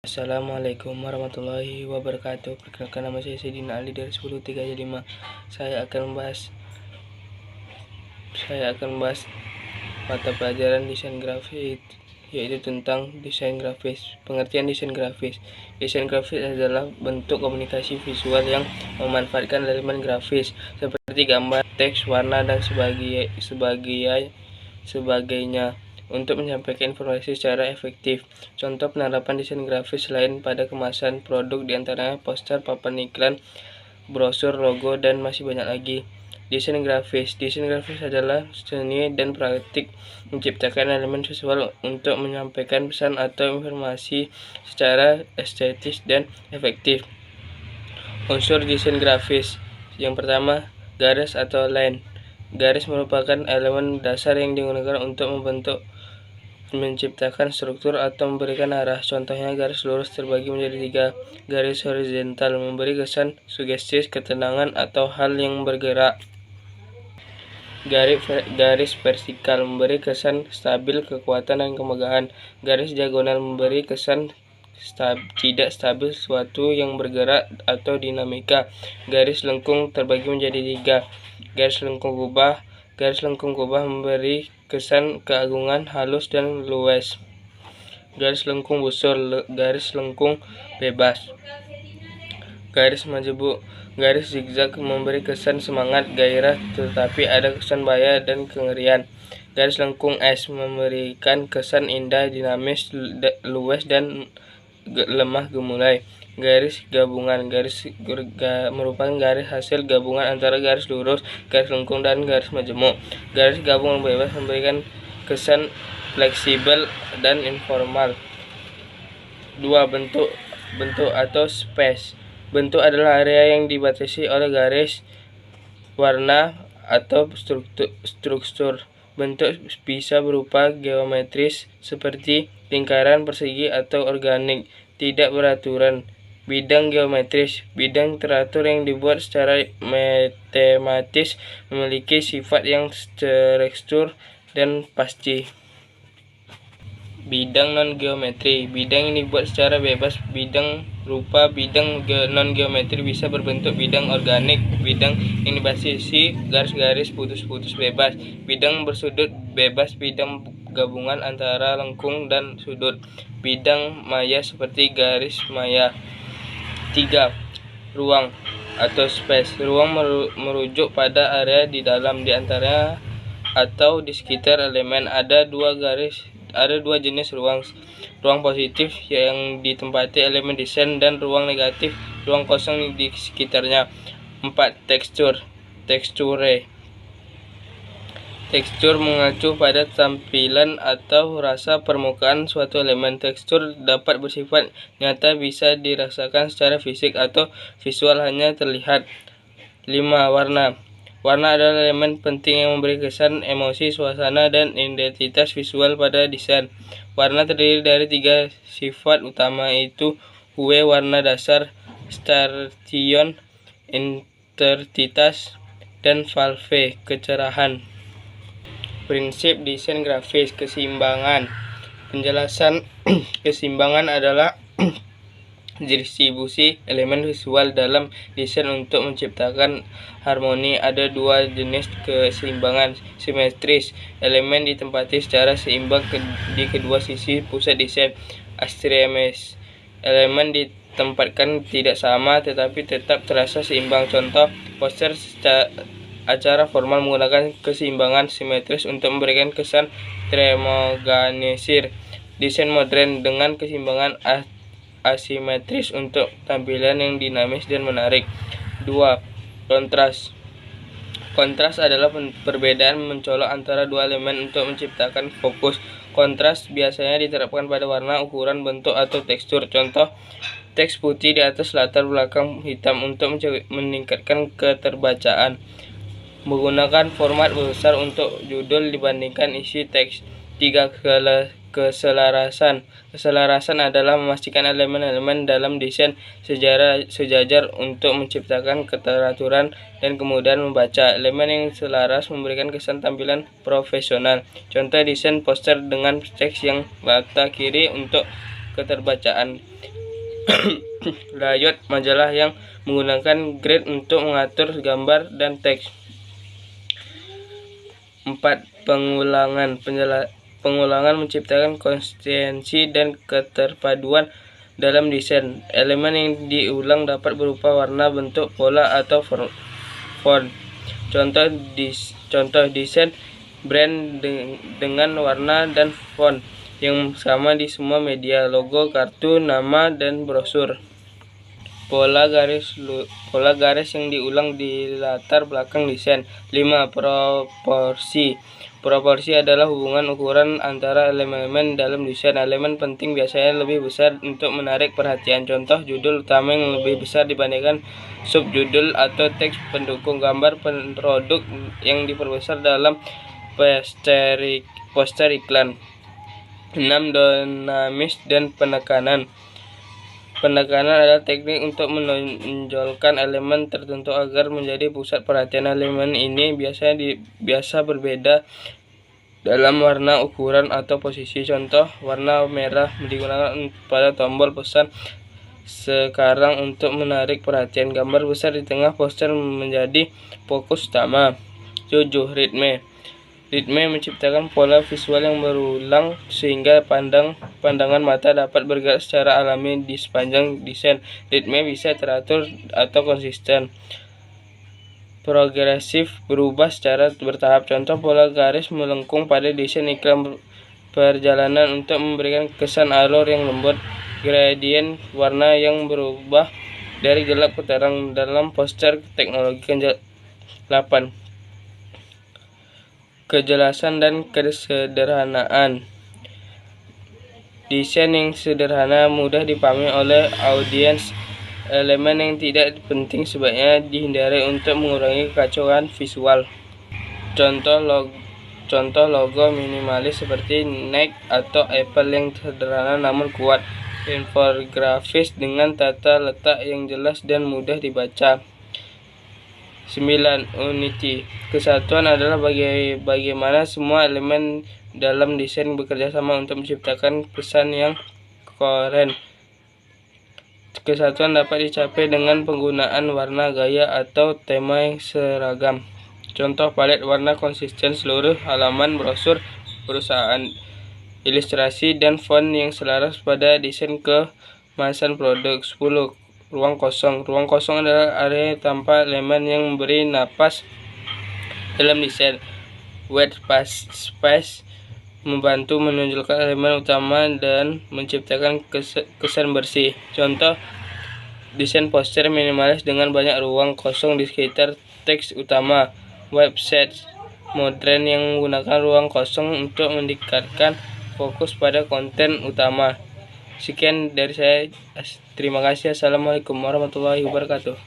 Assalamualaikum warahmatullahi wabarakatuh. Perkenalkan, nama saya Saidina Ali dari 10315. Saya akan membahas mata pelajaran desain grafis, yaitu tentang desain grafis. Pengertian desain grafis. Desain grafis adalah bentuk komunikasi visual yang memanfaatkan elemen grafis seperti gambar, teks, warna, dan sebagainya untuk menyampaikan informasi secara efektif. Contoh penerapan desain grafis lain pada kemasan produk diantaranya poster, papan iklan, brosur, logo, dan masih banyak lagi. Desain grafis adalah seni dan praktik menciptakan elemen visual untuk menyampaikan pesan atau informasi secara estetis dan efektif. Unsur desain grafis. Yang pertama, garis atau line. Garis merupakan elemen dasar yang digunakan untuk menciptakan struktur atau memberikan arah. Contohnya, garis lurus terbagi menjadi 3. Garis horizontal memberi kesan sugestif, ketenangan, atau hal yang bergerak. Garis vertikal memberi kesan stabil, kekuatan, dan kemegahan. Garis diagonal memberi kesan tidak stabil, sesuatu yang bergerak atau dinamika. Garis lengkung terbagi menjadi 3. Garis lengkung kubah memberi kesan keagungan, halus, dan luas. Garis lengkung busur, garis lengkung bebas. Garis majemuk, garis zigzag memberi kesan semangat, gairah, tetapi ada kesan bahaya dan kengerian. Garis lengkung S memberikan kesan indah, dinamis, luas, dan lemah gemulai. Garis gabungan, merupakan garis hasil gabungan antara garis lurus, garis lengkung, dan garis majemuk. Garis gabungan bebas memberikan kesan fleksibel dan informal. 2. Bentuk atau space. Bentuk adalah area yang dibatasi oleh garis, warna, atau struktur. Bentuk bisa berupa geometris seperti lingkaran, persegi, atau organik, tidak beraturan. Bidang geometris, bidang teratur yang dibuat secara matematis, memiliki sifat yang struktur dan pasti. Bidang non-geometri, bidang yang dibuat secara bebas. Bidang rupa bidang non-geometri bisa berbentuk bidang organik, bidang yang dibatasi garis-garis putus-putus bebas, bidang bersudut bebas, bidang gabungan antara lengkung dan sudut, bidang maya seperti garis maya. 3. Ruang atau space. Ruang merujuk pada area di dalam, di antara, atau di sekitar elemen. Ada dua jenis ruang. Ruang positif yang ditempati elemen desain, dan ruang negatif, ruang kosong di sekitarnya. 4. Tekstur mengacu pada tampilan atau rasa permukaan suatu elemen. Tekstur dapat bersifat nyata, bisa dirasakan secara fisik, atau visual, hanya terlihat. 5. Warna. Warna adalah elemen penting yang memberi kesan, emosi, suasana, dan identitas visual pada desain. Warna terdiri dari 3 sifat utama, yaitu hue warna dasar, stration intensitas, dan valve kecerahan. Prinsip desain grafis. Keseimbangan. Penjelasan. Keseimbangan adalah distribusi elemen visual dalam desain untuk menciptakan harmoni. Ada 2 jenis keseimbangan. Simetris, elemen ditempati secara seimbang di kedua sisi pusat desain. Astereometris, elemen ditempatkan tidak sama tetapi tetap terasa seimbang. Contoh, poster acara formal menggunakan keseimbangan simetris untuk memberikan kesan termoganisir. Desain modern dengan keseimbangan asimetris untuk tampilan yang dinamis dan menarik. 2. Kontras. Kontras adalah perbedaan mencolok antara 2 elemen untuk menciptakan fokus. Kontras biasanya diterapkan pada warna, ukuran, bentuk, atau tekstur. Contoh, teks putih di atas latar belakang hitam untuk meningkatkan keterbacaan. Menggunakan format besar untuk judul dibandingkan isi teks. 3. Keselarasan. Keselarasan adalah memastikan elemen-elemen dalam desain sejajar untuk menciptakan keteraturan dan kemudahan membaca. Elemen yang selaras memberikan kesan tampilan profesional. Contoh, desain poster dengan teks yang mata kiri untuk keterbacaan. Layout majalah yang menggunakan grid untuk mengatur gambar dan teks. 4. Pengulangan menciptakan konsistensi dan keterpaduan dalam desain. Elemen yang diulang dapat berupa warna, bentuk, pola, atau font. Contoh desain brand dengan warna dan font yang sama di semua media, logo, kartu, nama, dan brosur. Pola garis yang diulang di latar belakang desain. 5. Proporsi adalah hubungan ukuran antara elemen dalam desain. Elemen penting biasanya lebih besar untuk menarik perhatian. Contoh, judul utama yang lebih besar dibandingkan subjudul atau teks pendukung. Gambar produk yang diperbesar dalam poster iklan. 6. Dinamis dan penekanan. Penekanan adalah teknik untuk menonjolkan elemen tertentu agar menjadi pusat perhatian. Elemen ini biasa berbeda dalam warna, ukuran, atau posisi. Contoh, warna merah digunakan pada tombol pesan sekarang untuk menarik perhatian. Gambar besar di tengah poster menjadi fokus utama. 7. Ritme menciptakan pola visual yang berulang sehingga pandangan mata dapat bergerak secara alami di sepanjang desain. Ritme bisa teratur atau konsisten. Progresif, berubah secara bertahap. Contoh, pola garis melengkung pada desain iklan perjalanan untuk memberikan kesan alur yang lembut. Gradien warna yang berubah dari gelap ke terang dalam poster teknologi. 8. Kejelasan dan kesederhanaan. Desain yang sederhana mudah dipahami oleh audiens. Elemen yang tidak penting sebaiknya dihindari untuk mengurangi kekacauan visual. Contoh logo minimalis seperti Nike atau Apple yang sederhana namun kuat. Infografis dengan tata letak yang jelas dan mudah dibaca. 9. Unity. Kesatuan adalah bagaimana semua elemen dalam desain bekerja sama untuk menciptakan kesan yang kohren. Kesatuan dapat dicapai dengan penggunaan warna, gaya, atau tema yang seragam. Contoh, palet warna konsisten seluruh halaman brosur perusahaan. Ilustrasi dan font yang selaras pada desain kemasan produk. 10. Ruang kosong. Ruang kosong adalah area tanpa elemen yang memberi napas dalam desain. White space membantu menonjolkan elemen utama dan menciptakan kesan bersih. Contoh, desain poster minimalis dengan banyak ruang kosong di sekitar teks utama. Website modern yang menggunakan ruang kosong untuk meningkatkan fokus pada konten utama. Sekian dari saya. Terima kasih. Assalamualaikum warahmatullahi wabarakatuh.